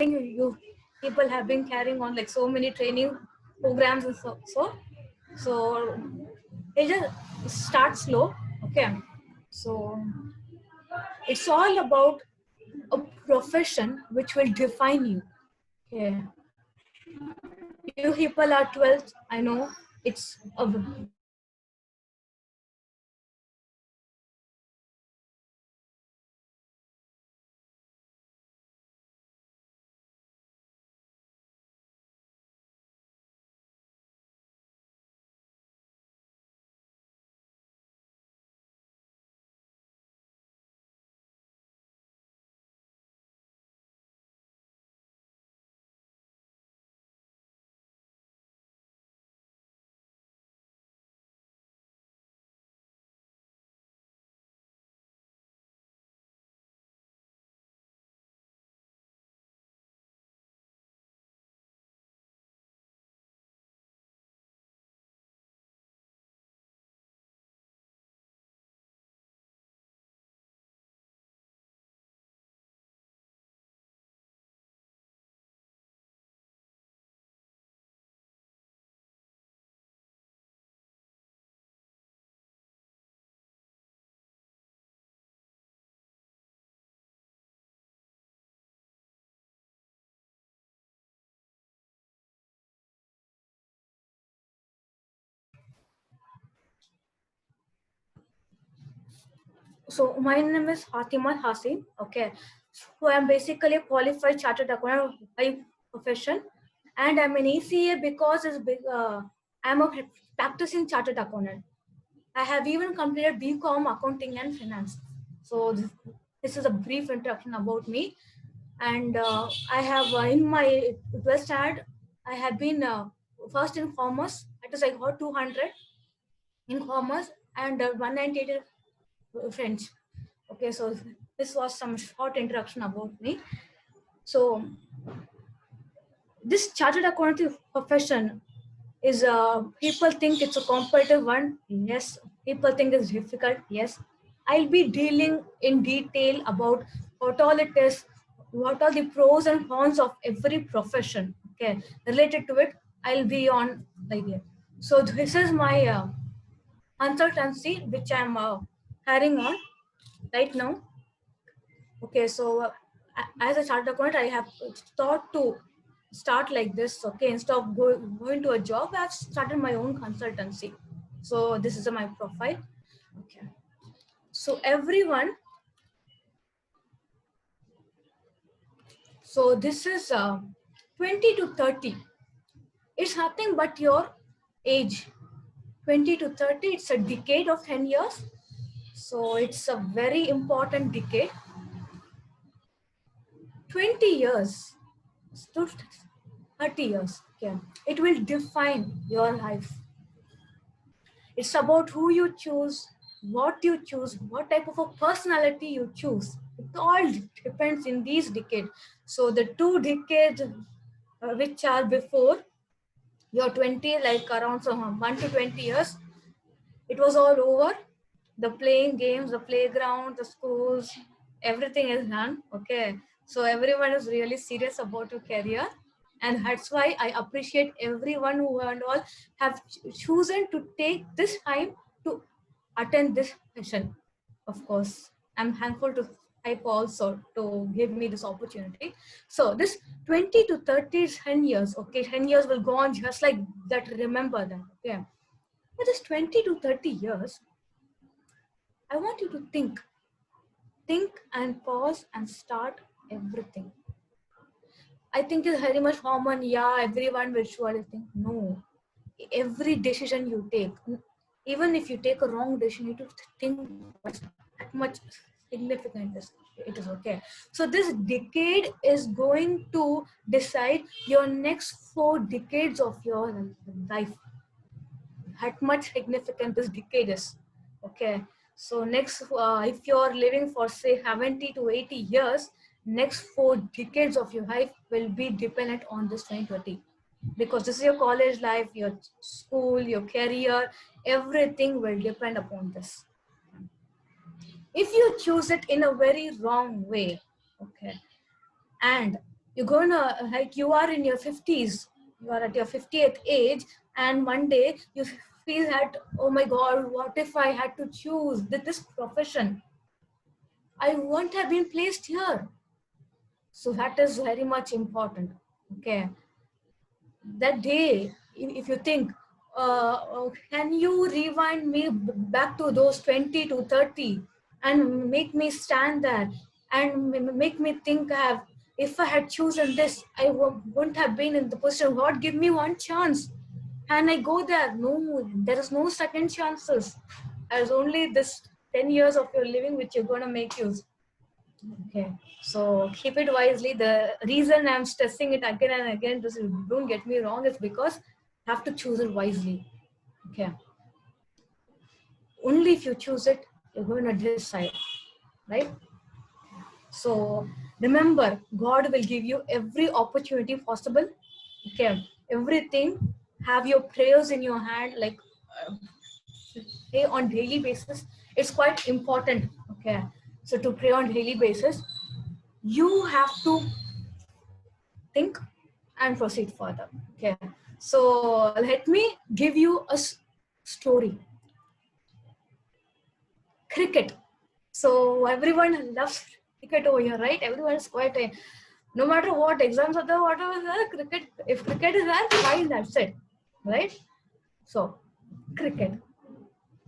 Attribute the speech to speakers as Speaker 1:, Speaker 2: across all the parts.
Speaker 1: you people have been carrying on like so many training programs and so it just start slow. Okay, so it's all about a profession which will define you. Okay, you people are 12th. I know it's a very important So my name is Fatima Hassin. Okay, so I'm basically a qualified chartered accountant by profession, and I'm an ACA because I'm a practicing chartered accountant. I have even completed BCom accounting and finance. So this is a brief introduction about me, and I have in my West ad I have been first in commerce. At least I got 200 in commerce and 198 French. Okay, so this was some short introduction about me. So this chartered accounting profession is people think it's a competitive one. Yes. People think it's difficult. Yes. I'll be dealing in detail about what all it is, what are the pros and cons of every profession. Okay, related to it, I'll be on like here. So this is my consultancy which I'm hiring on right now. Okay, so as a chartered accountant, I have thought to start like this. Okay, instead of going to a job, I've started my own consultancy. So this is my profile. Okay, so everyone. So this is 20 to 30. It's nothing but your age. 20 to 30. It's a decade of 10 years. So it's a very important decade. 20 years to 30 years. Okay. It will define your life. It's about who you choose, what you choose, what type of a personality you choose. It all depends in these decades. So the 2 decades which are before your 20, like around 1 to 20 years, it was all over. The playing games, the playground, the schools, everything is done. Okay. So everyone is really serious about your career. And that's why I appreciate everyone who and all have chosen to take this time to attend this session. Of course, I'm thankful to Hype also to give me this opportunity. So this 20 to 30 is 10 years. Okay, 10 years will go on just like that. Remember that. Okay. But this 20 to 30 years, I want you to think and pause and start everything. I think it's very much common. Yeah, everyone will surely think. No, every decision you take, even if you take a wrong decision, you need to think twice. That much significant it is. Okay. So this decade is going to decide your next 4 decades of your life. That much significant this decade is. Okay, so next if you're living for say 70 to 80 years, next 4 decades of your life will be dependent on this 2020, because this is your college life, your school, your career, everything will depend upon this. If you choose it in a very wrong way, okay, and You're gonna, like, you are in your 50s, you are at your 50th age, and one day you feel that, oh my God, what if I had to choose this profession? I won't have been placed here. So that is very much important. Okay. That day, if you think, can you rewind me back to those 20 to 30 and make me stand there and make me think, if I had chosen this, I wouldn't have been in the position. God, give me one chance and I go there. No, there is no second chances. There's only this 10 years of your living which you're going to make use. Okay, so keep it wisely. The reason I'm stressing it again and again, just don't get me wrong, is because you have to choose it wisely. Okay, only if you choose it, you're going to decide, right? So remember, God will give you every opportunity possible. Okay, everything. Have your prayers in your hand, like, pray on daily basis. It's quite important. Okay, so to pray on daily basis, you have to think and proceed further. Okay, so let me give you a story. Cricket. So everyone loves cricket over here, right? Everyone is quite no matter what exams are there, whatever is there, cricket. If cricket is there, fine, that's it, right? So cricket.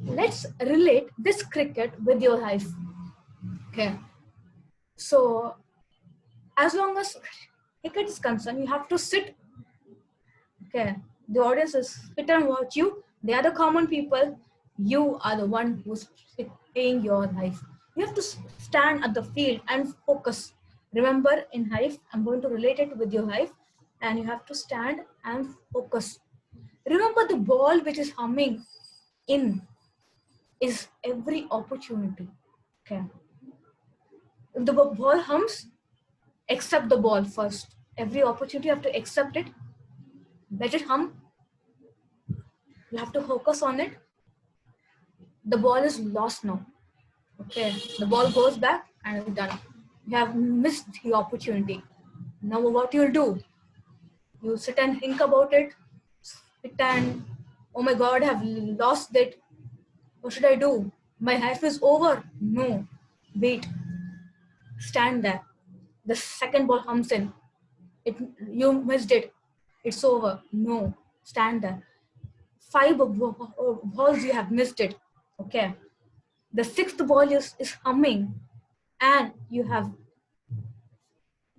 Speaker 1: Let's relate this cricket with your life. Okay. So as long as cricket is concerned, you have to sit. Okay, the audience is sit and watch you. They are the common people. You are the one who's playing your life. You have to stand at the field and focus. Remember, in life, I'm going to relate it with your life, and you have to stand and focus. Remember, the ball which is humming in is every opportunity. Okay, if the ball hums, accept the ball first. Every opportunity, you have to accept it. Let it hum. You have to focus on it. The ball is lost now. Okay, the ball goes back and it's done. You have missed the opportunity. Now what you'll do? You sit and think about it. Sit and, oh my God, I have lost it. What should I do? My life is over. No, wait. Stand there. The second ball comes in. You missed it. It's over. No, stand there. Five balls you have missed it. Okay. The sixth ball is humming and you have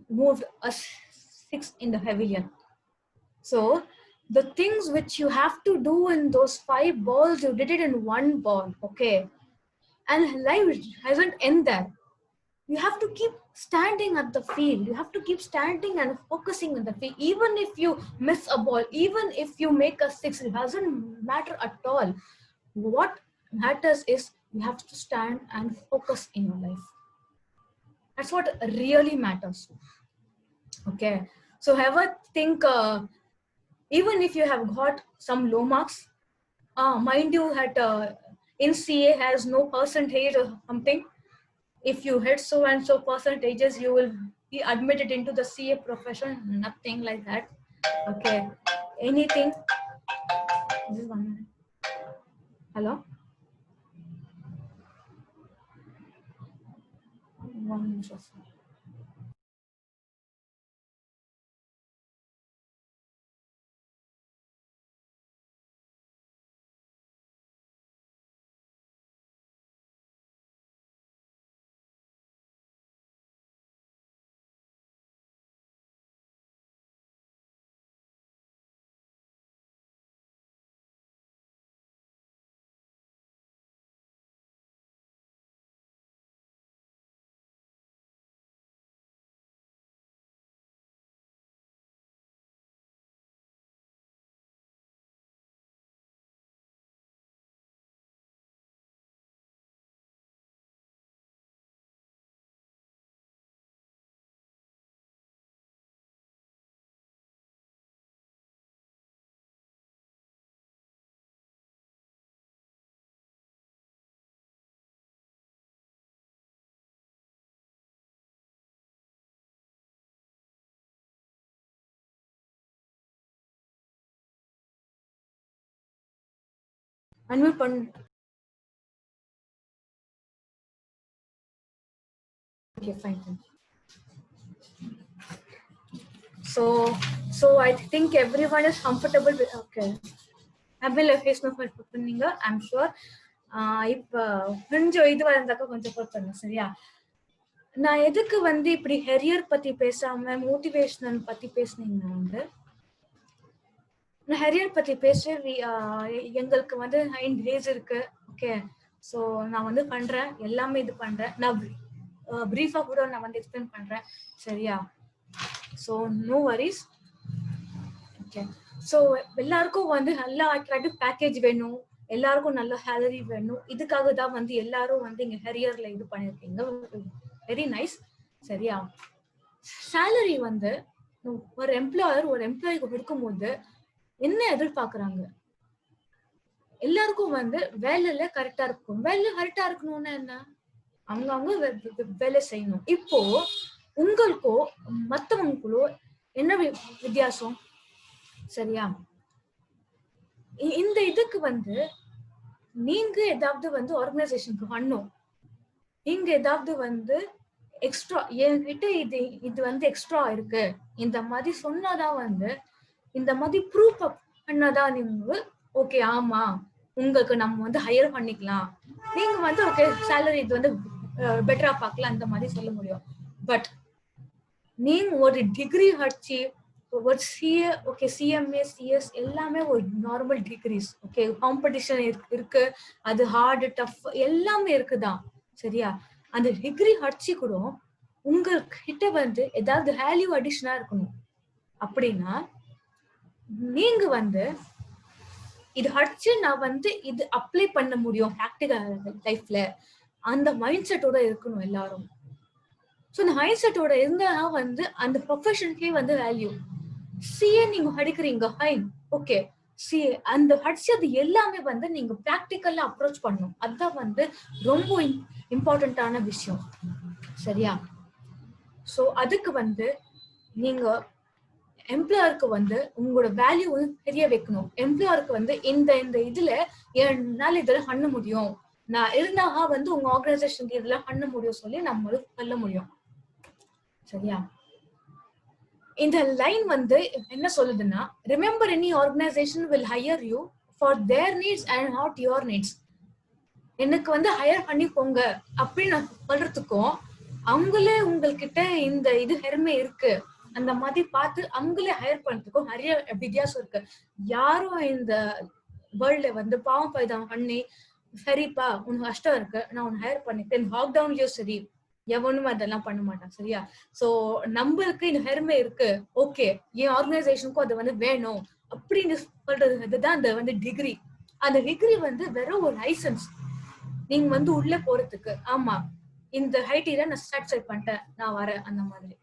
Speaker 1: moved a six in the pavilion. So the things which you have to do in those five balls, you did it in one ball. Okay. And life hasn't end there. You have to keep standing at the field. You have to keep standing and focusing on the field. Even if you miss a ball, even if you make a six, it doesn't matter at all. What matters is you have to stand and focus in your life. That's what really matters. Okay. So ever think, even if you have got some low marks, mind you that in CA has no percentage or something. If you hit so and so percentages, you will be admitted into the CA profession. Nothing like that. Okay. Anything. This is 1 minute. Hello. 1 minute. Unmute பண்ணு. Okay, fine. So I think everyone is comfortable with. Okay, Abel face no பண்ணீங்க. I'm sure. இப்ப கொஞ்சம் இது வந்தாக்க கொஞ்சம் பொறுத்தணும் சரியா. நான் எதுக்கு வந்து இப்படி ஹெரியர் பத்தி பேசாம மோட்டிவேஷனல் பத்தி பேசுனீங்கன்னா வந்து நான் ஹெரியர் பத்தி பேச எங்களுக்கு வந்து 9 days இருக்கு. ஓகே, ஸோ நான் வந்து பண்றேன், எல்லாமே இது பண்றேன். நான் பிரீஃபா கூட நான் வந்து எக்ஸ்பிளைன் பண்றேன் சரியா. So no worries. Okay, so எல்லாருக்கும் வந்து நல்லா அட்ராக்டிவ் பேக்கேஜ் வேணும், எல்லாருக்கும் நல்ல சேலரி வேணும். இதுக்காக தான் வந்து எல்லாரும் வந்து இங்க ஹெரியர்ல இது பண்ணிருக்கீங்க. வெரி நைஸ் சரியா. சேலரி வந்து ஒரு எம்ப்ளாயர் ஒரு எம்ப்ளாய்க்கு கொடுக்கும்போது என்ன எதிர்பார்க்கறாங்க? எல்லாருக்கும் வந்து வேலையில கரெக்டா இருக்கும். வேலை கரெக்டா இருக்கணும்னா என்ன? அவங்க வேலை செய்யணும். இப்போ உங்களுக்கோ மத்தவங்களுக்கோ என்ன வித்தியாசம் சரியா? இந்த இதுக்கு வந்து நீங்க ஏதாவது வந்து ஆர்கனைசேஷனுக்கு பண்ணணும், நீங்க ஏதாவது வந்து எக்ஸ்ட்ரா என்கிட்ட இது வந்து எக்ஸ்ட்ரா இருக்கு இந்த மாதிரி சொன்னாதான் வந்து இந்த மாதிரி ப்ரூஃப் பண்ணாதான் நீங்க ஓகே ஆமா உங்களுக்கு நம்ம வந்து ஹையர் பண்ணிக்கலாம், நீங்க வந்து ஓகே சேலரி இது வந்து பெட்டரா பார்க்கலாம் அந்த மாதிரி சொல்ல முடியும். பட் நீங்க ஒரு டிகிரி வச்சு ஒரு சிஏ ஓகே சிஎம்ஏ சிஎஸ் எல்லாமே ஒரு நார்மல் டிகிரிஸ். ஓகே, காம்படிஷன் இருக்கு, அது ஹார்டு டஃப் எல்லாமே இருக்குதான் சரியா. அந்த டிகிரி வச்சு கூட உங்ககிட்ட வந்து ஏதாவது வேல்யூ அடிஷனா இருக்கணும். அப்படின்னா நீங்க வந்து இது ஹட்ச்சு நான் வந்து இது அப்ளை பண்ண முடியும் ப்ராக்டிகல் லைஃப்ல, அந்த மைண்ட் செட்டோட இருக்கணும் எல்லாரும். ஸோ அந்த மைண்ட் செட்டோட இருந்தா வந்து அந்த ப்ரொஃபஷனுக்கே வந்து வேல்யூ. சிஏ நீங்க படிக்கிறீங்க ஃபைன், ஓகே, சிஏ அந்த படிச்சது எல்லாமே வந்து நீங்க ப்ராக்டிக்கல்லா அப்ரோச் பண்ணணும். அதுதான் வந்து ரொம்ப இம்பார்ட்டன்டான விஷயம் சரியா. ஸோ அதுக்கு வந்து நீங்க எம்ப்ளாயருக்கு வந்து உங்களோட வேல்யூ வந்து தெரிய வைக்கணும். எம்ப்ளாயருக்கு வந்து இந்த இதுல என்னால இதெல்லாம் பண்ண முடியும், நான் இருந்தாக வந்து உங்க ஆர்கனைசேஷனுக்கு இதெல்லாம் பண்ண முடியும் சொல்லி நம்ம சொல்ல முடியும் சரியா. இந்த லைன் வந்து என்ன சொல்லுதுன்னா, remember any organisation will higher you for their needs and not your needs. எனக்கு வந்து ஹையர் பண்ணிக்கோங்க அப்படின்னு நான் சொல்றதுக்கும் அவங்களே உங்ககிட்ட இந்த இது ஹெருமை இருக்கு அந்த மாதிரி பார்த்து அவங்களே ஹையர் பண்றதுக்கும் நிறைய வித்தியாசம் இருக்கு. யாரும் இந்த வேர்ல்ட்ல வந்து பாவம் பைதம் பண்ணி சரிப்பா உனக்கு கஷ்டம் இருக்கு நான் உன்னை ஹையர் பண்ணிட்டேன் லாக்டவுன்லயும் சரி எவனும் அதெல்லாம் பண்ண மாட்டான் சரியா. சோ நம்மளுக்கு இந்த ஹெருமை இருக்கு, ஓகே என் ஆர்கனைசேஷனுக்கும் அது வந்து வேணும் அப்படின்னு சொல்றது அதுதான் அந்த வந்து டிகிரி. அந்த டிகிரி வந்து வெறும் ஒரு லைசன்ஸ், நீங்க வந்து உள்ள போறதுக்கு. ஆமா இந்த ஹைட்டில நான் சாட்டிஸ்ஃபை பண்ணிட்டேன் நான் வரேன் அந்த மாதிரி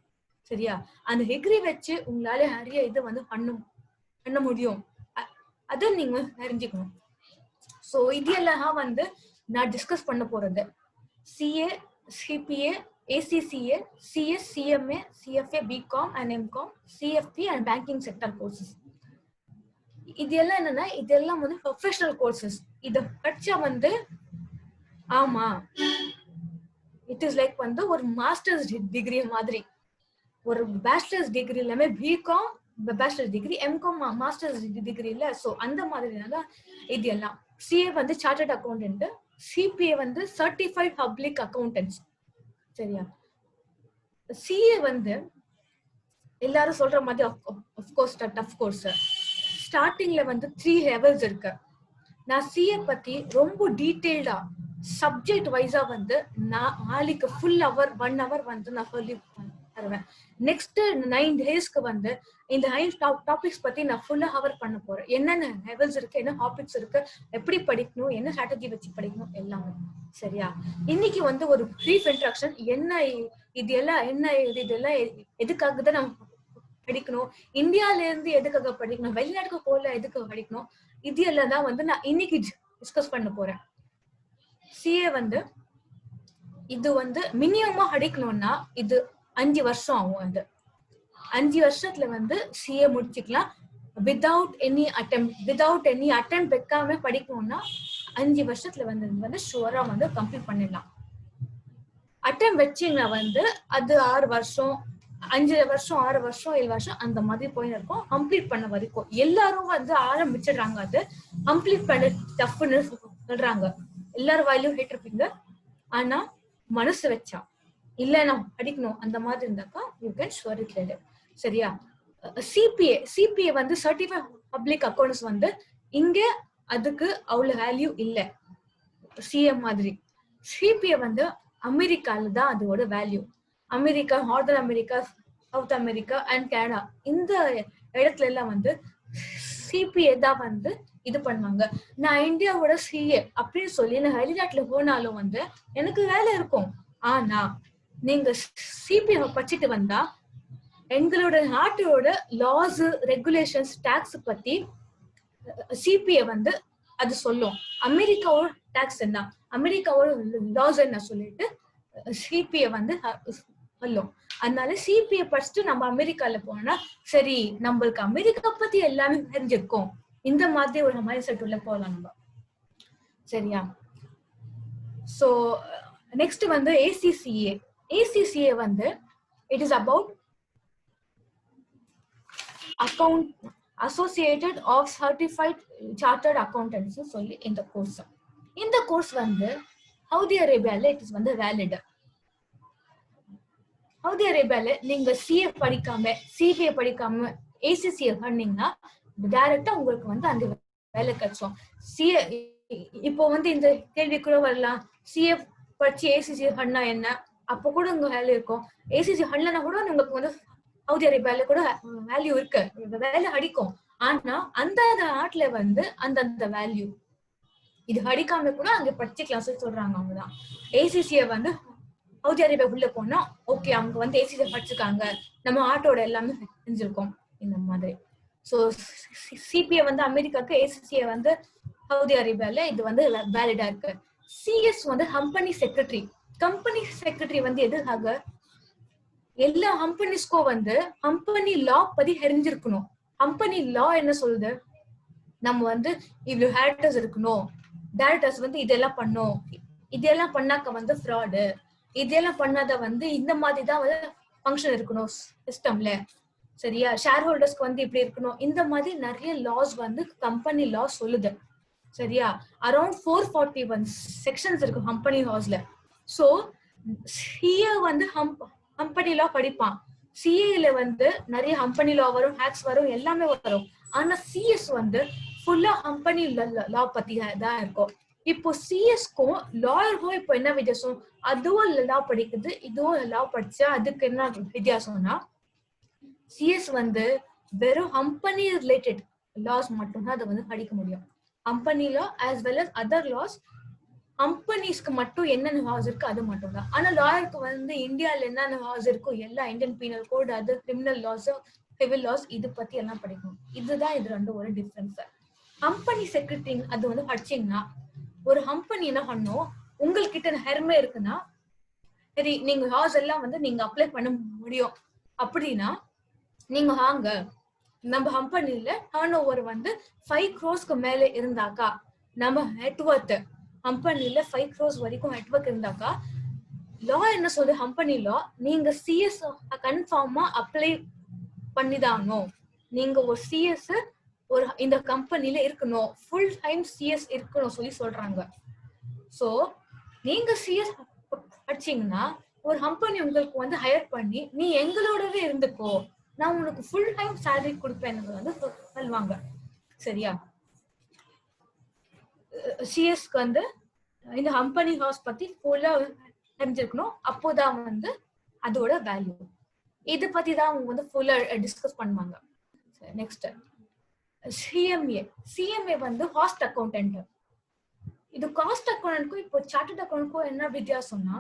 Speaker 1: சரியா. அந்த டிகிரி வச்சு உங்களால நிறைய இது வந்து பண்ண முடியும், அதை நீங்க தெரிஞ்சுக்கணும். ஸோ இது எல்லாம் வந்து நான் டிஸ்கஸ் பண்ண போறது CA CPA ACCA CS CMA CFA BCom and MCom CFP and banking sector courses. இதெல்லாம் என்னன்னா இதெல்லாம் வந்து ப்ரொஃபஷனல் கோர்சஸ். இத படிச்சா வந்து ஆமா இட் இஸ் லைக் வந்து ஒரு மாஸ்டர்ஸ் டிகிரி மாதிரி. ஒரு பேச்சுலர்ஸ் டிகிரி எல்லாமே BCom bachelors degree, MCom masters degree இல்ல. சோ அந்த மாதிரி இது எல்லாம். சிஏ வந்து சார்ட்டர்ட் அக்கௌண்டன்ட், சிபிஏ வந்து சர்டிஃபைட் பப்ளிக் அக்கௌண்டன்ஸ் சரியா. சிஏ வந்து எல்லாரும் சொல்ற மாதிரி ஆஃப்கோர்ஸ் டஃப் கோர்ஸ். ஸ்டார்டிங்ல வந்து 3 லெவல்ஸ் இருக்கு. நான் சிஏ பத்தி ரொம்ப டீடைல்டா சப்ஜெக்ட் வைஸா வந்து நான் நாளைக்கு ஃபுல் ஹவர் 1 hour வந்து நான் சொல்லி தருவேன். நெக்ஸ்ட் 9 daysக்கு வந்து இந்த 9 டாபிக்ஸ் பத்தி நான் ஃபுல்லா கவர் பண்ண போறேன். என்னென்ன லெவல்ஸ் இருக்கு, என்ன டாபிக்ஸ் இருக்கு, எப்படி படிக்கணும், என்ன ஸ்ட்ராட்டஜி வச்சு படிக்கணும் எல்லாமே சரியா. இன்னைக்கு வந்து ஒரு பிரீஃப் இன்ட்ரோடக்ஷன், என்ன இது எல்லாம் என்ன இதெல்லாம் எதுக்காக தான் நம்ம படிக்கணும், இந்தியால இருந்து எதுக்காக படிக்கணும், வெளிநாட்டுக்கு போல எதுக்காக படிக்கணும், இது எல்லாம் தான் வந்து நான் இன்னைக்கு டிஸ்கஸ் பண்ண போறேன். சிஏ வந்து இது வந்து மினிமமா படிக்கணும்னா இது 5 வருஷம் ஆகும். வந்து 5 வருஷத்துல வந்து சிஏ முடிச்சுக்கலாம். வித்வுட் எனி அட்டெம்ப்ட் வைக்காம படிக்கணும்னா 5 வருஷத்துல வந்து ஷுவரா வந்து கம்ப்ளீட் பண்ணிடலாம். அட்டம் வச்சீங்கன்னா வந்து அது 6 வருஷம் 5 வருஷம் 6 வருஷம் 7 வருஷம் அந்த மாதிரி போய் இருக்கும். கம்ப்ளீட் பண்ண வரைக்கும் எல்லாரும் வந்து ஆரம்பிச்சிடுறாங்க. அது கம்ப்ளீட் பண்ண டஃப்னு சொல்றாங்க. எல்லாரும் வாயிலும் கேட்டிருப்பீங்க. ஆனா மனசு வச்சா இல்ல நான் படிக்கணும் அந்த மாதிரி இருந்தாக்கா you can sure it later. சரியா? சிபிஏ வந்து சர்டிஃபைட் பப்ளிக் அக்கௌண்ட்ஸ் வந்து இங்க அதுக்கு அவ்வளவு வேல்யூ இல்ல. சிஎம் மாதிரி சிபிஏ வந்து அமெரிக்கால தான் அதோட value. America, northern America, south America and Canada இந்த இடத்துல எல்லாம் வந்து சிபிஏ தான் வந்து இது பண்ணுவாங்க. நான் இந்தியாவோட சிஏ அப்படின்னு சொல்லி நான் வெளிநாட்டுல போனாலும் வந்து எனக்கு வேலை இருக்கும். ஆனா நீங்க சிபிஏ படிச்சுட்டு வந்தா எங்களோட நாட்டோட லாஸ், ரெகுலேஷன்ஸ், டாக்ஸ் பத்தி சிபிஏ வந்து அது சொல்லும். அமெரிக்காவோட டாக்ஸ் என்ன, அமெரிக்காவோட லாஸ் என்ன சொல்லிட்டு சிபிஏ வந்து சொல்லும். அதனால சிபிஏ படிச்சுட்டு நம்ம அமெரிக்கால போனா சரி நம்மளுக்கு அமெரிக்கா பத்தி எல்லாமே தெரிஞ்சிருக்கும். இந்த மாதிரி ஒரு மைண்ட் செட் உள்ள போகலாம் நம்ம. சரியா? சோ நெக்ஸ்ட் வந்து ஏசிசிஏ. ஏசிசிஏ வந்து it is about account associated of certified chartered accountants சொல்லி இந்த கோர்ஸ். இந்த கோர்ஸ் வந்து சவுதி அரேபியால இட் இஸ் வந்து வேலிட். சவுதி அரேபியால நீங்க சிஏ படிக்காம சிபிஏ படிக்காம ஏசிசிஏ பண்ணீங்கன்னா டைரக்டா உங்களுக்கு வந்து அந்த வேலை கிடைச்சோம். சிஏ இப்போ வந்து இந்த கேள்வி கூட வரலாம், சிஏ படிச்சு ஏசிசிஏ பண்ணா என்ன, அப்போ கூட உங்க வேலை இருக்கும். ஏசிசிஏ பண்ணலன்னா கூட உங்களுக்கு வந்து சவுதி அரேபியால கூட வேல்யூ இருக்கு, வேலை அடிக்கும். ஆனா அந்த நாட்டுல வந்து அந்த வேல்யூ இது அடிக்காம கூட அங்க படிச்சுக்கலாம் சொல்றாங்க. அவங்கதான் ஏசிசிஏ வந்து சவுதி அரேபியா உள்ள போனா ஓகே அவங்க வந்து ஏசிசிஏ படிச்சிருக்காங்க, நம்ம ஆட்டோட எல்லாமே செஞ்சிருக்கோம் இந்த மாதிரி. சோ சிபிஏ வந்து அமெரிக்காக்கு, ஏசிசிஏ வந்து சவுதி அரேபியால இது வந்து வேலிடா இருக்கு. சிஎஸ் வந்து கம்பெனி செக்ரட்டரி. கம்பெனி செக்ரட்டரி வந்து எதுக்காக, எல்லா கம்பெனிஸ்க்கும் வந்து கம்பெனி லா பத்தி தெரிஞ்சிருக்கணும். கம்பெனி லா என்ன சொல்லுது, நம்ம வந்து இவ்வளவு ஹேரக்டர்ஸ் இருக்கணும், டைரக்டர்ஸ் வந்து இதெல்லாம் பண்ணும், இதெல்லாம் பண்ணாக்க வந்து ஃப்ராடு, இதெல்லாம் பண்ணாத வந்து இந்த மாதிரி தான் வந்து ஃபங்க்ஷன் இருக்கணும் சிஸ்டம்ல. சரியா? ஷேர் ஹோல்டர்ஸ்க்கு வந்து இப்படி இருக்கணும். இந்த மாதிரி நிறைய லாஸ் வந்து கம்பெனி லா சொல்லுது. சரியா? அரௌண்ட் 441 செக்ஷன்ஸ் இருக்கு கம்பெனி லாஸ்ல. சோ சிஏ வந்து கம்பெனி லா படிப்பான். சிஏல வந்து நிறைய கம்பெனி லா வரும், ஹேக்ஸ் வரும், எல்லாமே வரும். ஆனா சிஎஸ் வந்து ஃபுல்லா கம்பெனி லா பத்தி தான் இருக்கும். இப்போ சிஎஸ்க்கும் லாயருக்கும் இப்போ என்ன வித்தியாசம், அதுவும் லா படிக்குது, இதுவும் லா படிச்சா அதுக்கு என்ன வித்தியாசம்னா, சிஎஸ் வந்து வெறும் கம்பெனி ரிலேட்டட் லாஸ் மட்டும்தான் அதை வந்து படிக்க முடியும். Company law as well as other laws, கம்பெனிஸ்க்கு மட்டும் என்னென்ன லாஸ் இருக்கு அது மட்டும் தான். ஆனா லாயருக்கு வந்து இந்தியால என்னென்ன லாஸ் இருக்கோ எல்லா இந்தியன் பீனல் கோட், அது கிரிமினல் லாஸ், சிவில் லாஸ், இது பத்தி எல்லாம் படிக்கணும். இதுதான் இது ரெண்டு ஒரு டிஃபரன்ஸ். கம்பெனி செக்ரட்டரி அது வந்து படிச்சீங்கன்னா ஒரு கம்பெனி என்ன பண்ணும், உங்ககிட்ட ஹெர்மே இருக்குன்னா சரி நீங்க லாஸ் எல்லாம் வந்து நீங்க அப்ளை பண்ண முடியும் அப்படின்னா நீங்க வாங்க நம்ம கம்பெனில டர்ன் ஓவர் வந்து 5 crores மேல இருந்தாக்கா, நம்ம நெட்வொர்க் கம்பெனில 5 crores வரைக்கும் நெட்வொர்க் இருந்தாக்கா, லா என்ன சொல்லுது, கம்பெனி லா நீங்க சிஎஸ் கன்ஃபார்மா அப்ளை பண்ணிதானோ, நீங்க ஒரு சிஎஸ் ஒரு இந்த கம்பெனில இருக்கணும், ஃபுல் டைம் சிஎஸ் இருக்கணும் சொல்லி சொல்றாங்க. சோ நீங்க சிஎஸ் படிச்சீங்கன்னா ஒரு கம்பெனி உங்களுக்கு வந்து ஹையர் பண்ணி நீ எங்களோடவே இருந்துக்கோ, நான் உனக்கு ஃபுல் டைம் சேலரி கொடுப்பேன் வந்து சொல்லுவாங்க. சரியா? சிஎஸ்க்கு வந்து இந்த கம்பெனி ஹவுஸ் பத்தி ஃபுல்லா தெரிஞ்சிருக்கணும், அப்போதான் வந்து அதோட வேல்யூ. இதை பத்தி தான் அவங்க வந்து ஃபுல்லா டிஸ்கஸ் பண்ணுவாங்க. Next CMA. சிஎம்ஏ வந்து காஸ்ட் அக்கௌண்டன்ட். இது காஸ்ட் அக்கௌண்டன்ட்க்கும் இப்போ சார்ட்டர்ட் அக்கௌண்டன்ட்க்கும் என்ன வித்தியாசம்னா,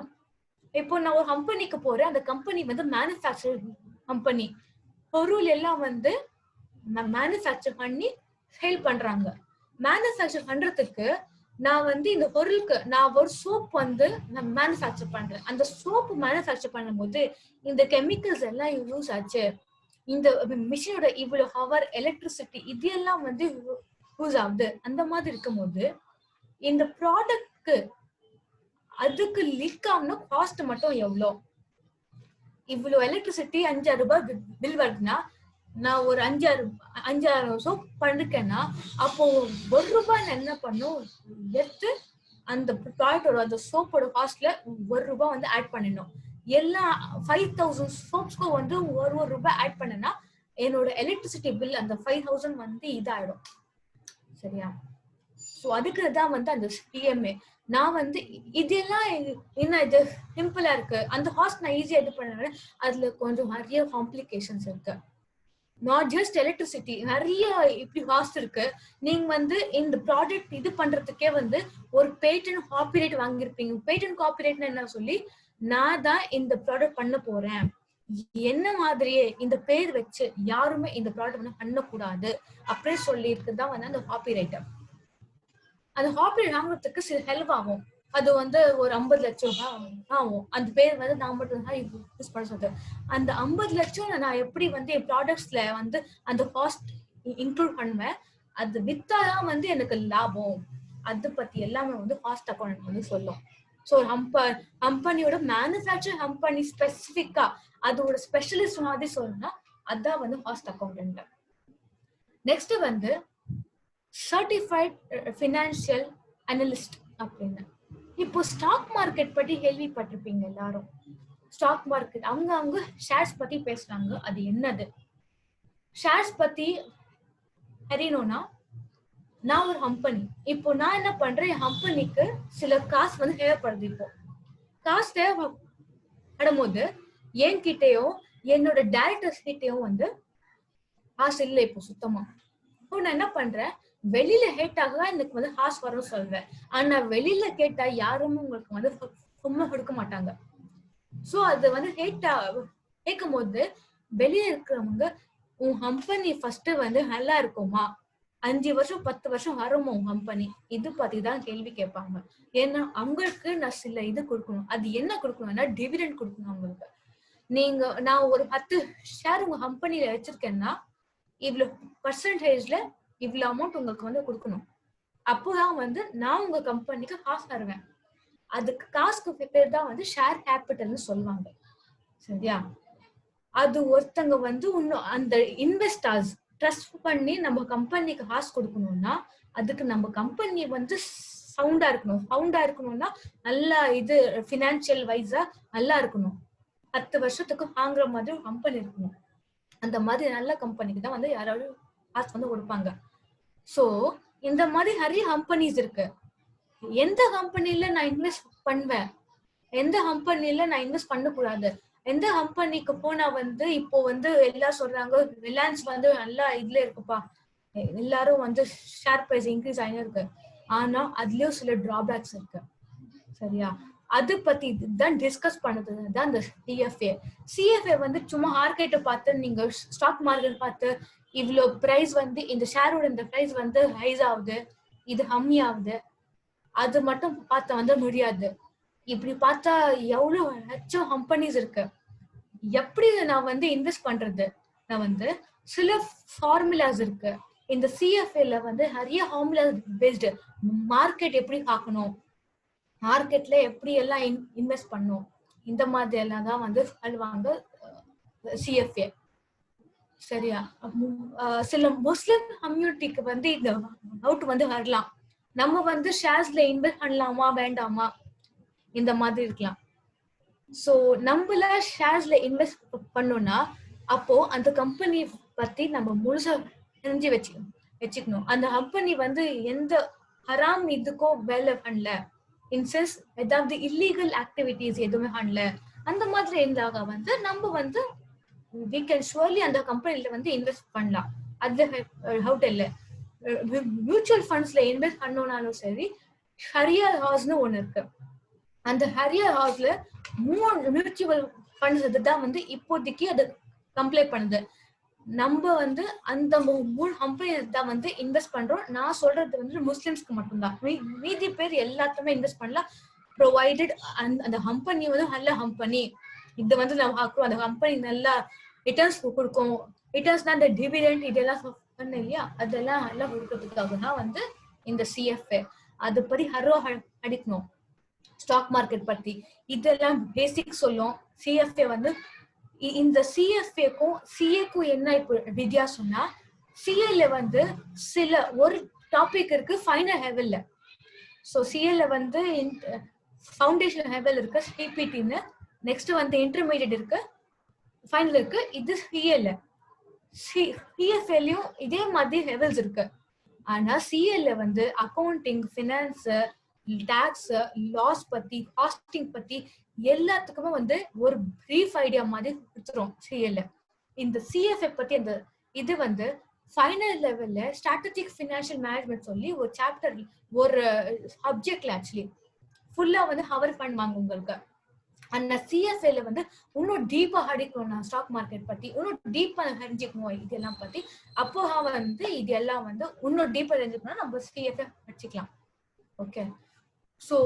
Speaker 1: இப்போ நான் ஒரு கம்பெனிக்கு போறேன், அந்த கம்பெனி வந்து மேனுஃபேக்சரிங் கம்பெனி, பொருள் எல்லாம் வந்து மேனுஃபேக்சர் பண்ணி சேல் பண்றாங்க. மேனுஃபேக்சர் பண்றதுக்கு நான் வந்து இந்த பொருளுக்கு நான் ஒரு சோப் வந்து நான் மேனுஃபேக்சர் பண்றேன். அந்த சோப்பு மேனுஃபேக்சர் பண்ணும்போது இந்த கெமிக்கல்ஸ் எல்லாம் யூஸ் ஆச்சு, இந்த மிஷினோட இவ்வளவு ஹவர் எலக்ட்ரிசிட்டி இது எல்லாம் வந்து யூஸ் ஆகுது. அந்த மாதிரி இருக்கும்போது இந்த ப்ராடக்ட்க்கு அதுக்கு லீக் ஆகுனா காஸ்ட் மட்டும் எவ்வளோ? இவ்வளவு எலக்ட்ரிசிட்டி 5,000 ரூபாய் பில் வருதுன்னா நான் ஒரு 5,000 சோப் பண்ணிருக்கேன்னா அப்போ ₹1 என்ன பண்ணும் எடுத்து அந்த ப்ராடக்டோட அந்த சோப்போட காஸ்ட்ல ₹1 வந்து ஆட் பண்ணணும். எல்லா 5,000 சோப்ஸ்க்கும் வந்து ₹1 ஆட் பண்ணனா என்னோட எலக்ட்ரிசிட்டி பில் அந்த 5,000 வந்து இதாயிடும். சரியா? ஸோ அதுக்கு தான் வந்து அந்த பிஎம்ஏ. நான் வந்து இதெல்லாம் என்ன இது சிம்பிளா இருக்கு, அந்த ஹாஸ்ட் நான் ஈஸியா இது பண்ணேன். அதுல கொஞ்சம் நிறைய காம்ப்ளிகேஷன்ஸ் இருக்கு. நாட் ஜஸ்ட் எலக்ட்ரிசிட்டி, நிறைய இப்படி ஹாஸ்ட் இருக்கு. நீங்க வந்து இந்த ப்ராடக்ட் இது பண்றதுக்கே வந்து ஒரு பேட்டன் காப்பிரைட் வாங்கியிருப்பீங்க. பேட்டன் காப்பிரைட்னா என்ன சொல்லி, நான் தான் இந்த ப்ராடக்ட் பண்ண போறேன், என்ன மாதிரியே இந்த பேர் வச்சு யாருமே இந்த ப்ராடக்ட் வந்து பண்ணக்கூடாது அப்படின்னு சொல்லி இருக்குதான் வந்து அந்த காப்பிரைட். அந்த காப்பிரைட் வாங்குறதுக்கு சில ஹெல்ப் ஆகும். அது வந்து ஒரு 50 லட்சம் ஆகும். அந்த பேர் வந்து நான் மட்டும் தான் யூஸ் பண்ண சொல்றேன். அந்த 50 லட்சம் நான் எப்படி வந்து என் ப்ராடக்ட்ஸ்ல வந்து அந்த காஸ்ட் இன்க்ளூட் பண்ணுவேன், அது வித்தாதான் வந்து எனக்கு லாபம், அது பத்தி எல்லாமே வந்து காஸ்ட் அக்கௌண்ட் வந்து சொல்லும். ஸோ கம்பெனியோட மேனுஃபேக்சர் கம்பெனி ஸ்பெசிஃபிக்கா அதோட ஸ்பெஷலிஸ்ட் மாதிரி சொல்லணும்னா அதான் வந்து காஸ்ட் அக்கௌண்டன்ட். நெக்ஸ்ட் வந்து சர்டிஃபைட் ஃபினான்ஷியல் அனலிஸ்ட் அப்படின்னு. இப்போ ஸ்டாக் மார்க்கெட் பத்தி கேள்விப்பட்டிருப்பீங்க எல்லாரும். ஸ்டாக் மார்க்கெட் அவங்க ஷேர்ஸ் பத்தி பேசுறாங்க. அது என்னது? ஷேர்ஸ் பத்தி தெரியணும்னா நான் ஒரு கம்பெனி, இப்போ நான் என்ன பண்றேன், என் கம்பெனிக்கு சில காசு வந்து தேவைப்படுது. இப்போ காசு தேவைப்படும் போது என்கிட்டயும் என்னோட டைரக்டர்ஸ் கிட்டயும் வந்து காசு இல்லை இப்போ சுத்தமா. இப்போ நான் என்ன பண்றேன், வெளியில கேட்டாக எனக்கு வந்து காசு வரும் சொல்றேன். ஆனா வெளியில கேட்டா யாருமே உங்களுக்கு வந்து சும்மா கொடுக்க மாட்டாங்க. சோ அது வந்து கேட்கும் போது வெளியே இருக்கிறவங்க உன் கம்பெனி ஃபர்ஸ்ட் வந்து நல்லா இருக்குமா, 5 வருஷம் 10 வருஷம் வருமா உன் கம்பெனி, இது பத்தி தான் கேள்வி கேட்பாங்க. ஏன்னா அவங்களுக்கு நான் சில இது கொடுக்கணும். அது என்ன கொடுக்கணும்னா டிவிடெண்ட் கொடுக்கணும் அவங்களுக்கு. நான் ஒரு 10 ஷேர் உங்க கம்பெனில வச்சிருக்கேன்னா இவ்வளவு பர்சன்டேஜ்ல இவ்வளவு அமௌண்ட் உங்களுக்கு வந்து கொடுக்கணும். அப்போதான் வந்து நான் உங்க கம்பெனிக்கு காசு தருவேன். அதுக்கு காசுக்கு பேர் தான் வந்து ஷேர் கேபிட்டல்னு சொல்லுவாங்க. சரியா? அது ஒருத்தங்க வந்து இன்னும் அந்த இன்வெஸ்டர்ஸ் ட்ரஸ்ட் பண்ணி நம்ம கம்பெனிக்கு காசு கொடுக்கணும்னா அதுக்கு நம்ம கம்பெனி வந்து சவுண்டா இருக்கணும்னா நல்லா இது பினான்சியல் வைஸா நல்லா இருக்கணும். 10 வருஷத்துக்கு வாங்குற மாதிரி ஒரு கம்பெனி இருக்கணும். அந்த மாதிரி நல்ல கம்பெனிக்கு தான் வந்து யாராவது காசு வந்து கொடுப்பாங்க. சோ இந்த மாதிரி நிறைய கம்பெனிஸ் இருக்கு. எந்த கம்பெனில நான் இன்வெஸ்ட் பண்ணுவேன், எந்த கம்பெனில நான் இன்வெஸ்ட் பண்ணக்கூடாது, எந்த கம்பெனிக்கு போனா வந்து இப்போ வந்து எல்லாரும் சொல்றாங்க ரிலையன்ஸ் வந்து நல்லா இதுல இருக்குப்பா, எல்லாரும் வந்து ஷேர் பிரைஸ் இன்க்ரீஸ் ஆகினே இருக்கு, ஆனா அதுலயும் சில டிராபேக்ஸ் இருக்கு. சரியா? அது பத்தி தான் டிஸ்கஸ் பண்ணது தான் இந்த சிஎஃப்ஏ. சிஎஃப்ஏ வந்து சும்மா மார்க்கெட்டை பார்த்து நீங்க ஸ்டாக் மார்க்கெட் பார்த்து இவ்வளோ பிரைஸ் வந்து இந்த ஷேரோட இந்த பிரைஸ் வந்து ரைஸ் ஆகுது, இது கம்மி ஆகுது, அது மட்டும் பார்த்தா வந்து முடியாது. இப்படி பார்த்தா எவ்வளவு லட்சம் கம்பெனிஸ் இருக்கு. எப்படி நான் வந்து இன்வெஸ்ட் பண்றது? நான் வந்து சில ஃபார்முலாஸ் இருக்கு. இந்த சிஎஃப்ஏல வந்து நிறைய ஃபார்முலாஸ் பேஸ்டு. மார்க்கெட் எப்படி பார்க்கணும், மார்க்கெட்ல எப்படி எல்லாம் இன்வெஸ்ட் பண்ணும், இந்த மாதிரி எல்லாம் தான் வந்து சொல்லுவாங்க சிஎஃப்ஏ. சரியா? சில முஸ்லிம் கம்யூனிட்டிக்கு வந்து இந்த டவுட் வந்து வரலாம், நம்ம வந்து ஷேர்ஸ்ல இன்வெஸ்ட் பண்ணலாமா வேண்டாமா, இந்த மாதிரி இருக்கலாம். சோ நம்மள ஷேர்ஸ்ல இன்வெஸ்ட் பண்ணோம்னா அப்போ அந்த கம்பெனி பத்தி நம்ம முழுசா தெரிஞ்சு வச்சுக்கணும். அந்த கம்பெனி வந்து எந்த ஹராம் இதுக்கோ வேலை பண்ணல, இன்சென்ஸ் ஏதாவது இல்லீகல் ஆக்டிவிட்டிஸ் எதுவுமே பண்ணல, அந்த மாதிரி இருந்தாக வந்து நம்ம வந்து we can surely அந்த கம்பெனில வந்து இன்வெஸ்ட் பண்ணலாம். அது ஹவுட் இல்ல. மியூச்சுவல் ஃபண்ட்ஸ்ல இன்வெஸ்ட் பண்ணோம்னாலும் சரி, ஹரியா ஹவுஸ்னு ஒண்ணு இருக்கு. அந்த ஹரியா ஹவுஸ்ல 3 மியூச்சுவல் ஃபண்ட்ஸ் தான் வந்து இப்போதைக்கு அது கம்ப்ளைண்ட் பண்ணுது. நம்ம வந்து அந்த 3 கம்பெனி தான் வந்து இன்வெஸ்ட் பண்றோம். நான் சொல்றது வந்து முஸ்லிம்ஸ்க்கு மட்டும்தான். மீதி பேர் எல்லாத்துமே இன்வெஸ்ட் பண்ணலாம், ப்ரொவைடட் அந்த கம்பெனி வந்து நல்ல கம்பெனி, இது வந்து நம்ம பார்க்கிறோம் அந்த கம்பெனி நல்லா ரிட்டர்ன்ஸ் கொடுக்கும். ரிட்டர்ன்ஸ்னா அந்த டிவிடெண்ட் இதெல்லாம் சொன்னேன் இல்லையா, அதெல்லாம் நல்லா கொடுக்கறதுக்காக தான் வந்து இந்த சிஎஃப்ஏ. அதை பத்தி ஹரோ அடிக்கணும். ஸ்டாக் மார்க்கெட் பத்தி இதெல்லாம் பேசிக் சொல்லும். சிஎஃப்ஏ வந்து இந்த சிஎஃப்ஏக்கும் சிஏக்கும் என்ன இப்போ வித்தியாசம்னா, சிஏல வந்து சில ஒரு டாபிக் இருக்கு ஃபைனல் லெவல்ல. ஸோ சிஏல வந்து ஃபவுண்டேஷன் லெவல் இருக்கு சிபிடின்னு, நெக்ஸ்ட் வந்து இன்டர்மீடியட் இருக்கு, ஃபைனல் இருக்கு. இது சிஏல. சிஎஃப்ஏலயும் இதே மாதிரி லெவல்ஸ் இருக்கு. ஆனா சிஏல வந்து அக்கௌண்டிங், ஃபினான்ஸ், டாக்ஸ், லாஸ் பத்தி, காஸ்டிங் பத்தி எல்லாத்துக்குமே வந்து ஒரு பிரீஃப் ஐடியா மாதிரி கொடுத்துரும் சிஏல. இந்த சிஎஃப்ஏ பத்தி அந்த இது வந்து ஃபைனல் லெவல்ல ஸ்ட்ராட்டஜிக் ஃபினான்ஷியல் மேனேஜ்மெண்ட் சொல்லி ஒரு சாப்டர், ஒரு சப்ஜெக்ட்ல ஆக்சுவலி ஃபுல்லா வந்து கவர் பண்ணுவாங்க உங்களுக்கு. அந்த சிஎஃப்ஏல வந்து இன்னும் டீப்பா அடிக்கணும் ஸ்டாக் மார்க்கெட் பத்தி, இன்னும் டீப்பா தெரிஞ்சுக்கணும் இதெல்லாம் பத்தி. அப்போ வந்து இது எல்லாம் வந்து இன்னும் டீப்பா தெரிஞ்சுக்கணும் நம்ம சிஎஃப்ஏ படிச்சுக்கலாம். ஓகே. சோ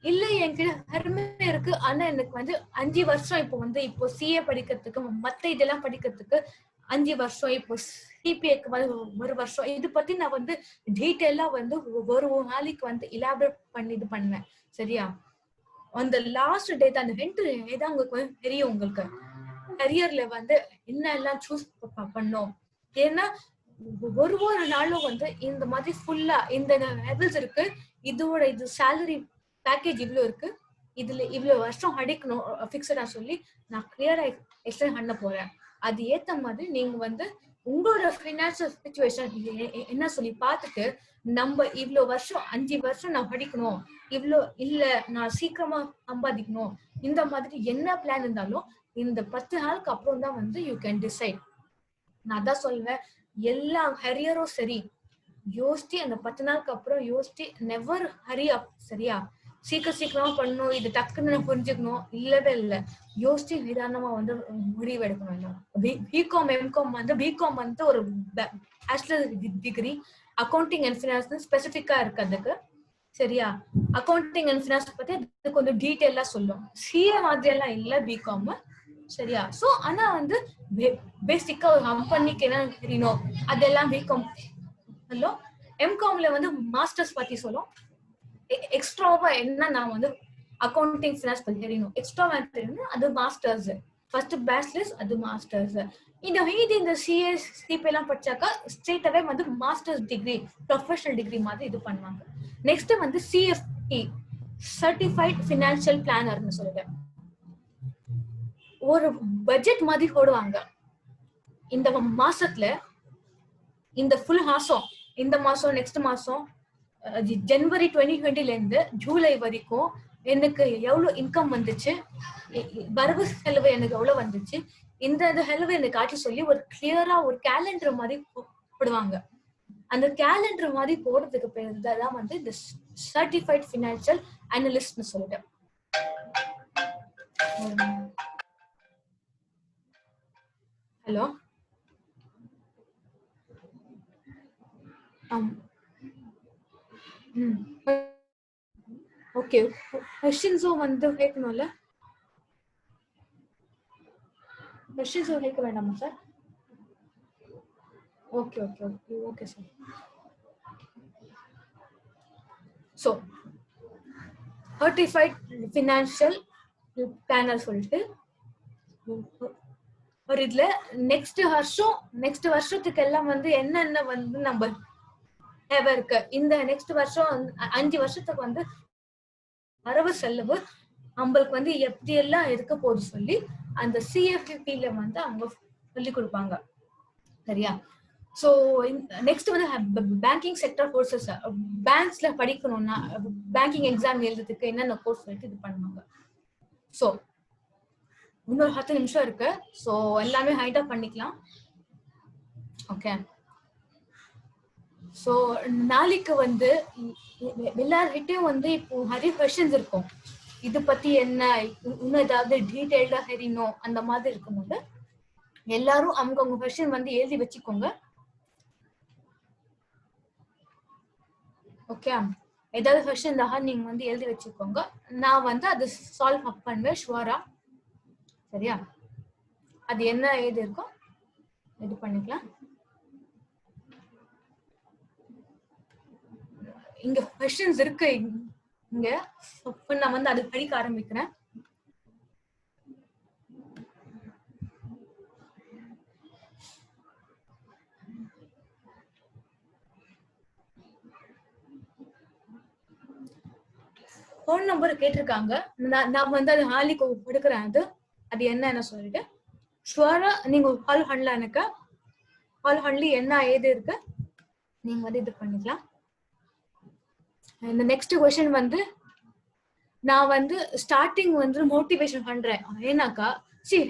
Speaker 1: இல்ல என்கிட்ட அருமை இருக்கு, ஆனா எனக்கு வந்து 5 வருஷம் இப்போ சிஏ படிக்கிறதுக்கு மத்த இதெல்லாம் படிக்கிறதுக்கு 5 வருஷம், இப்போ சிபிஏக்கு வந்து 1 வருஷம். இது பத்தி நான் வந்து டீட்டெயிலா வந்து ஒரு நாளைக்கு வந்து இலாபரேட் பண்ணி இது பண்ணுவேன். சரியா? அந்த லாஸ்ட் டேட் அந்த ஹெண்ட் ஏதான் உங்களுக்கு வந்து தெரியும். உங்களுக்கு கரியர்ல வந்து என்ன எல்லாம் சூஸ் பண்ணோம். ஏன்னா ஒரு நாளும் வந்து இந்த மாதிரி ஃபுல்லா இந்த லெவல்ஸ் இருக்கு, இதோட இது சேலரி பேக்கேஜ் இவ்வளவு இருக்கு, இதுல இவ்வளவு வருஷம் அடிக்கணும் பிக்ஸடா சொல்லி நான் கிளியரா எக்ஸ்பிளைன் பண்ண போறேன். அது ஏத்த மாதிரி நீங்க வந்து உங்களோட பினான்சியல் சிச்சுவேஷன் என்ன சொல்லி பார்த்துட்டு, நம்ம இவ்வளவு வருஷம் 5 வருஷம் நான் படிக்கணும், இவ்வளோ இல்ல நான் சீக்கிரமா சம்பாதிக்கணும், இந்த மாதிரி என்ன பிளான் இருந்தாலும் இந்த 10 நாளுக்கு அப்புறம் தான் வந்து யூ கேன் டிசைட். நான் தான் சொல்வேன், எல்லா கரியரும் சரி யோசிச்சு அந்த 10 நாளுக்கு அப்புறம் யோசிச்சு நெவர் ஹரி அப். சரியா? சீக்கிரமா பண்ணணும், இது டக்குன்னு புரிஞ்சுக்கணும் இல்லவே இல்லை. யோசிச்சு நிதானமா வந்து முடிவு எடுக்கணும். பிகாம் எம்காம் வந்து பிகாம் வந்து ஒரு bachelor degree, accounting and finance ஸ்பெசிபிக்கா இருக்கு அதுக்கு. சரியா? அக்கௌண்டிங் அண்ட் ஃபினான்ஸ் பத்தி அது கொஞ்சம் டீட்டெயிலா சொல்லும். சிஏ மாதிரி எல்லாம் இல்ல பிகாம். சரியா? சோ ஆனா வந்து பேசிக்கா ஒரு கம்பெனிக்கு என்ன தெரியணும் அதெல்லாம் பிகாம். ஹலோ, எம்காம்ல வந்து மாஸ்டர்ஸ் பத்தி சொல்லும். எக்ஸ்ட்ராவா என்ன நான் வந்து அக்கௌண்டிங் ஃபினான்ஸ் பத்தி தெரியணும், எக்ஸ்ட்ராவா தெரியணும், அது மாஸ்டர்ஸ். ஃபர்ஸ்ட் பேச்சுலர்ஸ், அது மாஸ்டர்ஸ். இந்த சிஏ சிபி எல்லாம் படிச்சாக்கா ஸ்ட்ரெயிட்டாவே வந்து மாஸ்டர்ஸ் டிகிரி, ப்ரொஃபஷனல் டிகிரி மாதிரி இது பண்ணுவாங்க. நெக்ஸ்ட் வந்து சிஎஃப்டி, சர்டிஃபைட் ஃபினான்ஷியல் பிளானர்னு சொல்லிட்டு ஒரு பட்ஜெட் மாதிரி போடுவாங்க. இந்த மாசத்துல இந்த ஃபுல் மாசம், இந்த மாசம் நெக்ஸ்ட் மாசம் ஜனவரி 2020ல இருந்து ஜூலை வரைக்கும் எனக்கு எவ்வளவு இன்கம் வந்துச்சு, வரவு செலவு எனக்கு எவ்வளவு வந்துச்சு, இந்த செலவு எனக்கு காட்டி சொல்லி ஒரு கிளியரா ஒரு கேலண்டர் மாதிரி போடுவாங்க. அந்த கேலண்டர் மாதிரி போடுறதுக்கு பேர் தான் வந்து இந்த சர்டிஃபைட் ஃபினான்ஷியல் அனலிஸ்ட்னு சொல்லிட்டு. Hello, okay. கொஸ்டின்ஸும் வந்து கேட்கணும்ல? கொஸ்டின்ஸும் கேட்க வேண்டாமா sir? Okay okay okay okay sir. So certified financial planar சொல்லிட்டு ஒரு இதுல நெக்ஸ்ட் வருஷத்துக்கு எல்லாம் வந்து என்னென்ன வந்து நம்ம தேவை இருக்கு, இந்த நெக்ஸ்ட் வருஷம் 5 வருஷத்துக்கு வந்து வரவு செலவு நம்மளுக்கு வந்து எப்படி எல்லாம் இருக்க போகுது சொல்லி அந்த சிஎஃப்பில வந்து அவங்க சொல்லி கொடுப்பாங்க. சரியா? சோ நெக்ஸ்ட் வந்து பேங்கிங் செக்டர் கோர்சஸ், பேங்க்ஸ்ல படிக்கணும்னா பேங்கிங் எக்ஸாம் எழுதுறதுக்கு என்னென்ன கோர்ஸ் சொல்லிட்டு இது பண்ணுவாங்க. சோ இன்னொரு 10 நிமிஷம் இருக்கு. சோ எல்லாமே ஹைட்டா பண்ணிக்கலாம். ஓகே. சோ நாளைக்கு வந்து எல்லார்கிட்டயும் வந்து இப்போ நிறைய கொஸ்டின்ஸ் இருக்கும், இது பத்தி என்ன இன்னும் ஏதாவது டீடைல்டா தெரியணும் அந்த மாதிரி இருக்கும்போது எல்லாரும் அவங்க கொஸ்டின் வந்து எழுதி வச்சுக்கோங்க. ஓகே, ஏதாவது கொஸ்டின் இருந்தா நீங்க வந்து எழுதி வச்சுக்கோங்க, நான் வந்து அது சால்வ் அப் பண்ணுவேன் ஷுவரா. சரியா? அது என்ன ஏது இருக்கோ இது பண்ணிக்கலாம். இங்க கொஸ்டின்ஸ் இருக்கு இங்க. நான் வந்து அது படிக்க ஆரம்பிக்கிறேன். போன் நம்பர் கேட்டிருக்காங்க. நான் வந்து அது ஹாலிக்கு கொடுக்குறேன். அது என்னன்னு சொல்லிட்டு ஷுவரா நீங்க கால் பண்ணலாம். எனக்கு கால் பண்ணி என்ன ஏது இருக்கு நீங்க வந்து இது பண்ணிக்கலாம். இந்த நெக்ஸ்ட் क्वेश्चन வந்து நான் வந்து ஸ்டார்டிங் வந்து மோட்டிவேஷன் பண்றேன். ஏன்னாக்கா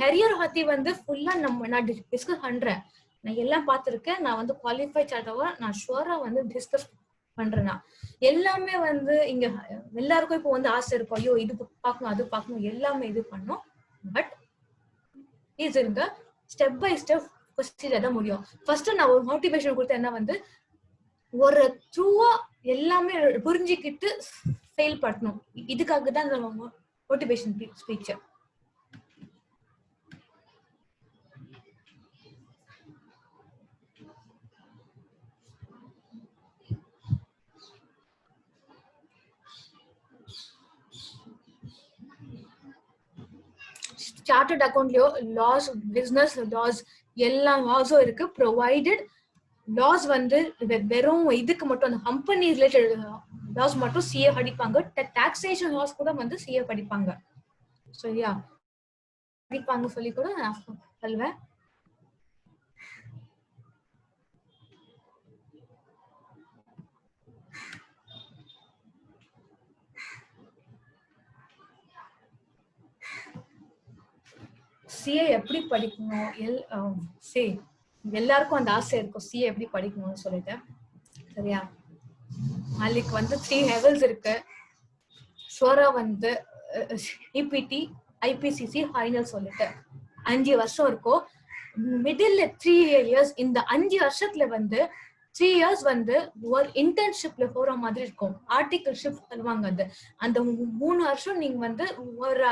Speaker 1: ஹரியர் பத்தி வந்து ஃபுல்லா நான் டிஸ்கஸ் பண்றேன். நான் எல்லாம் பார்த்திருக்கேன். நான் வந்து குவாலிஃபை சார்ட்டவா நான் ஷுவரா வந்து டிஸ்கஸ் பண்றேன்னா எல்லாமே வந்து இங்க எல்லாருக்கும் இப்போ வந்து ஆசை இருக்கும். ஐயோ இது பார்க்கணும் அது பார்க்கணும் எல்லாமே இது பண்ணும். பட் இது இருங்க ஸ்டெப் பை ஸ்டெப் ப்ரொசீஜர் தான் முடியும். ஃபர்ஸ்ட் நான் ஒரு மோட்டிவேஷன் கொடுத்தேன். என்ன வந்து ஒரு ட்ரூவா எல்லாமே புரிஞ்சுக்கிட்டு ஃபெயில் பண்ணணும். இதுக்காக தான் இந்த மோட்டிவேஷன் ஸ்பீச். சார்ட்டர்ட் அக்கௌண்ட்லயோ லாஸ் பிசினஸ் லாஸ் எல்லா லாஸும் இருக்கு. ப்ரொவைடட் லாஸ் வந்து வெறும் இதுக்கு மட்டும் அந்த கம்பெனி ரிலேட்டட் லாஸ் மட்டும் சிஏ படிப்பாங்க. டாக்ஸேஷன் லாஸ் கூட வந்து சிஏ படிப்பாங்க. சரியா படிப்பாங்க சொல்லி கூட நான் சொல்லுவேன். சிஏ எப்படி படிக்கணும் எல்லாருக்கும் அந்த ஆசை இருக்கும் சிஏ எப்படி படிக்கணும்னு சொல்லிட்டு. சரியா நாளைக்கு வந்து 3 லெவல்ஸ் இருக்கு. ஷுவரா வந்து இபிடி ஐபிசிசி ஃபைனல் சொல்லிட்டு 5 வருஷம் இருக்கும். Middle 3 years. இந்த 5 வருஷத்துல வந்து 3 இயர்ஸ் வந்து ஒரு இன்டர்ன்ஷிப்ல போற மாதிரி இருக்கும். ஆர்டிகல்ஷிப் சொல்லுவாங்க. அந்த 3 வருஷம் நீங்க வந்து ஒரு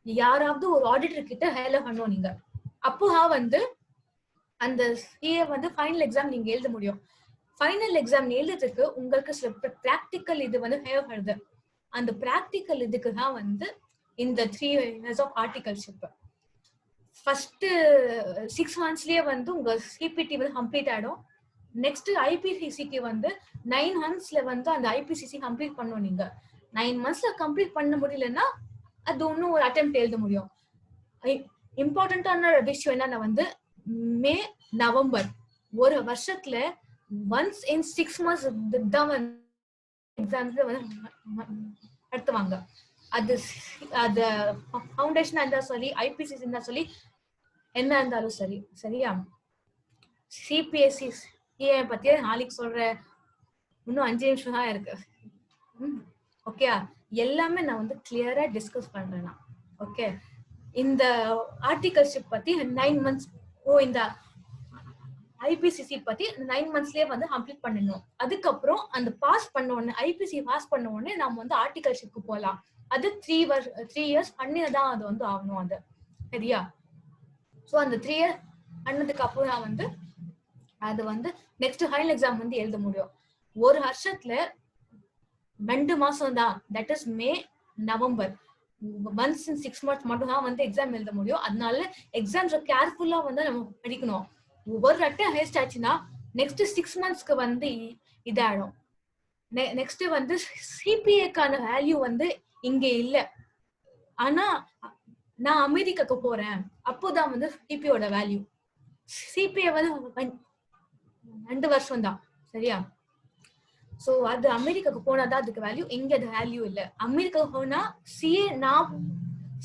Speaker 1: யாராவது ஒரு ஆடிட்டர் கிட்ட வேலை பண்ணுவோம். நீங்க அப்போ வந்து அந்த சிஏ வந்து ஃபைனல் எக்ஸாம் நீங்க எழுத முடியும். ஃபைனல் எக்ஸாம் எழுதுறதுக்கு உங்களுக்கு சில பிராக்டிக்கல் இது வந்து தேவைப்படுது. அந்த பிராக்டிக்கல் இதுக்கு தான் வந்து இந்த 3 இயர்ஸ் ஆஃப் ஆர்டிகல்ஷிப். ஃபர்ஸ்ட் 6 மந்த்ஸ்லயே வந்து உங்க சிபிடி வந்து கம்ப்ளீட் ஆயிடும். நெக்ஸ்ட் ஐபிசிசிக்கு வந்து 9 மந்த்ஸ்ல வந்து அந்த ஐபிசிசி கம்ப்ளீட் பண்ணணும். நீங்க 9 மந்த்ஸ்ல கம்ப்ளீட் பண்ண முடியலன்னா அது ஒன்னும் ஒரு அட்டெம்ப்ட் எழுத முடியும். இம்பார்ட்டன்டான விஷயம் என்னன்னா வந்து மே நவம்பர் ஒரு வருஷத்துல ஒன்ஸ் இன் 6 மந்த்ஸ் தான் எக்ஸாம்ஸ் வந்து நடத்துவாங்க. அது ஃபவுண்டேஷனா இருந்தா சரி ஐபிசிசி இருந்தா சரி என்ன இருந்தாலும் சரி. சரியா சிபிஎஸ்சி சிஏ பத்தியே நாளைக்கு சொல்றேன். இன்னும் 5 நிமிஷம் தான் இருக்கு. ஓகே எல்லாமே நான் வந்து கிளியரா டிஸ்கஸ் பண்றேன். ஓகே இந்த ஆர்டிகல்ஷிப் பத்தி 9 மந்த்ஸ் இந்த ஐபிசிசி பத்தி 9 மந்த்ஸ்லயே வந்து கம்ப்ளீட் பண்ணணும். அதுக்கப்புறம் அந்த பாஸ் பண்ண உடனே ஐபிசி பாஸ் பண்ண உடனே நம்ம வந்து ஆர்டிகல்ஷிப்க்கு போகலாம். அது 3 இயர்ஸ் பண்ணிதான் அது வந்து ஆகணும். அது சரியா சோ அந்த 3 இயர்ஸ் பண்ணதுக்கு அப்புறம் நான் வந்து அது வந்து நெக்ஸ்ட் ஃபைனல் எக்ஸாம் வந்து எழுத முடியும். ஒரு வருஷத்துல 2 மாசம் தான். That is May November. Once in 6 months மட்டும் தான் வந்து எக்ஸாம் எழுத முடியும். அதனால எக்ஸாம்ஸ் கேர்ஃபுல்லா வந்து நம்ம படிக்கணும். ஒரு அட்டை வேஸ்ட் ஆச்சுன்னா நெக்ஸ்ட் 6 மந்த்ஸ்க்கு வந்து இதாயிடும். நெக்ஸ்ட் வந்து சிபிஏக்கான வேல்யூ வந்து இங்க இல்ல. ஆனா நான் அமெரிக்காக்கு போறேன் அப்போதான் வந்து சிபியோட வேல்யூ. சிபிஏ வந்து 2 வருஷம் தான். சரியா சோ அது அமெரிக்காக்கு போனாதான் அதுக்கு வேல்யூ. இங்க அது வேல்யூ இல்ல. அமெரிக்காக்கு போனா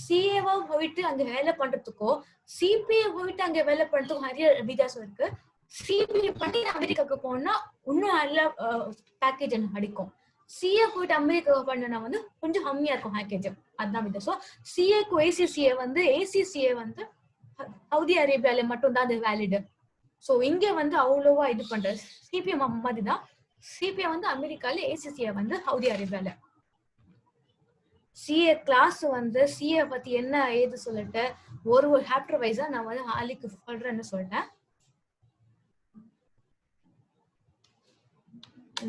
Speaker 1: சிஏவா போயிட்டு அங்க வேலை பண்றதுக்கோ சிபிஏ போயிட்டு அங்க வேலை பண்றதுக்கும் நிறைய வித்தியாசம் இருக்கு. சிபிஏ பண்ணி அமெரிக்காக்கு போனா இன்னும் நல்ல பேக்கேஜ் எனக்கு கிடைக்கும். சிஏ போயிட்டு அமெரிக்காவுக்கு பண்ணனா வந்து கொஞ்சம் கம்மியா இருக்கும் பேக்கேஜ். அதுதான் வித்தியாசம். சிஏக்கு ஏசிசிஏ வந்து சவுதி அரேபியால மட்டும் தான் அது வேலிடு. சோ இங்க வந்து அவ்வளவா இது பண்ற சிபிஏ மாதிரி தான். சிபிஏ வந்து அமெரிக்கால ஏசிசிஏ வந்து சவுதி அரேபியால. சிஏ கிளாஸ் வந்து சிஏ பத்தி என்ன ஏது சொல்லிட்டு ஒரு சாப்டர் வைஸா நான் வந்து நாளைக்கு சொல்றேன்னு சொல்லிட்டேன்.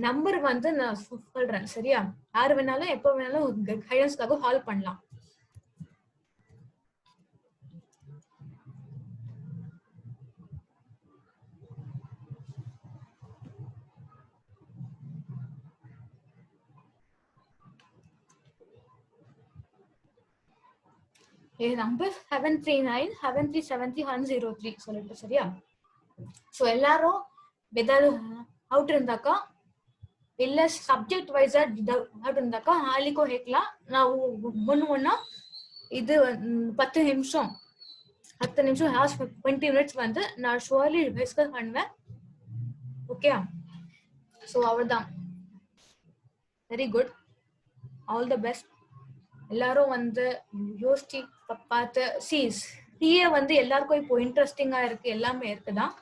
Speaker 1: நம்பர் வந்து நான் சொல்றேன் சரியா, யாரு வேணாலும் எப்ப வேணாலும் கைடன்ஸ்க்காக கால் பண்ணலாம். நம்பர் 7397373103 சொல்லிட்டு சரியா. ஸோ எல்லாரும் ஏதாவது அவுட் இருந்தாக்கா இல்ல சப்ஜெக்ட் வைஸா அவுட் இருந்தாக்கா ஆலிக்கோ கேட்கலாம். நான் ஒன்னா இது 10 நிமிஷம் 20 மினிட்ஸ் வந்து நான் ஷுவர்லி டிஸ்கஸ் பண்ணுவேன். ஓகே, ஸோ அவ்வளோதான். Very good, all the best. எல்லாரும் வந்து யோசிச்சு பார்த்து சிஏ வந்து எல்லாருக்கும் இப்போ இன்ட்ரெஸ்டிங்கா இருக்கு, எல்லாமே இருக்குதான்.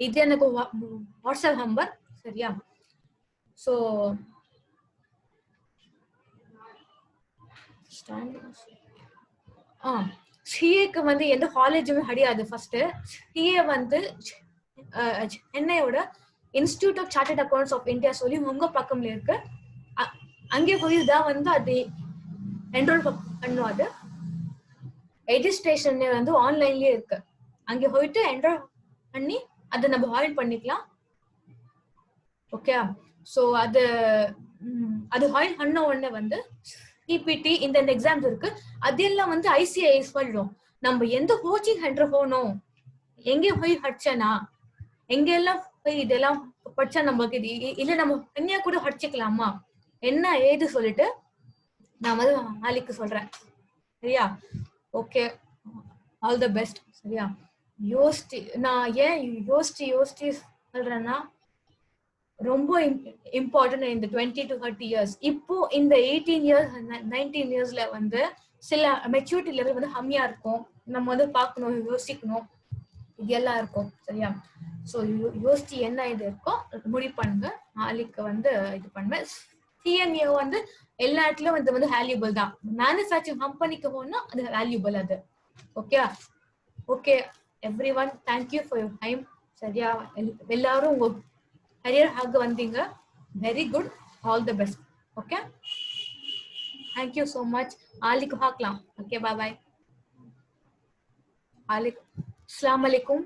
Speaker 1: இது எனக்கு வாட்ஸ்அப் நம்பர் சரியா. ஸோ சிஏக்கு வந்து எந்த காலேஜுமே கிடையாது. ஃபர்ஸ்ட் சிஏ வந்து சென்னையோட institute of chartered accountants of India சொல்லி உங்க பக்கம்ல இருக்கு. அங்கே போய் தான் வந்து அது என்ரோல் பண்ணும். அது ரெஜிஸ்ட்ரேஷன் வந்து ஆன்லைன்லயே இருக்கு. அங்கே போயிட்டு என்ரோல் பண்ணி அதை நம்ம ஹாயில் பண்ணிக்கலாம். ஓகே, ஸோ அது ஹாயில் பண்ண உடனே வந்து சிபிடி இந்த எக்ஸாம்ஸ் இருக்கு. அதெல்லாம் வந்து ஐசிஐஎஸ் சொல்லும். நம்ம எந்த கோச்சிங் சென்டர் போகணும், எங்கே போய் படிச்சேனா, எங்கெல்லாம் போய் இதெல்லாம் படிச்சா நமக்கு இது இல்ல நம்ம தனியா கூட படிச்சுக்கலாமா என்ன ஏது சொல்லிட்டு நான் வந்து நாளைக்கு சொல்றேன் சரியா. ஓகே, ஆல் த பெஸ்ட் சரியா. யோசிச்சு நான் ஏன் யோசிச்சு சொல்றேன்னா, ரொம்ப இம்பார்ட்டன்ட் இந்த 20 to 30 years. இப்போ இந்த 18 years 19 yearsல வந்து சில மெச்சூரிட்டி லெவல் வந்து கம்மியா இருக்கும். நம்ம வந்து பார்க்கணும், யோசிக்கணும், இதெல்லாம் இருக்கும் சரியா. ஸோ யோசிச்சு என்ன இது இருக்கோ முடிவு பண்ணுங்க. நாளைக்கு வந்து இது பண்ணுவேன். சிஎம்ஏ வந்து எல்லா இடத்துலயும் வந்து வேல்யூபிள் தான். மேனுஃபேக்சரிங் கம்பெனிக்கு போனா அது வேல்யூபிள் அது. Okay okay every one, thank you for your time சரியா. எல்லாரும் உங்க கரியர் ஆக வந்தீங்க. Very good, all the best. Okay, thank you so much. நாளைக்கு பார்க்கலாம். ஓகே, பாய் பாய். அஸ்ஸலாமு அலைக்கும்.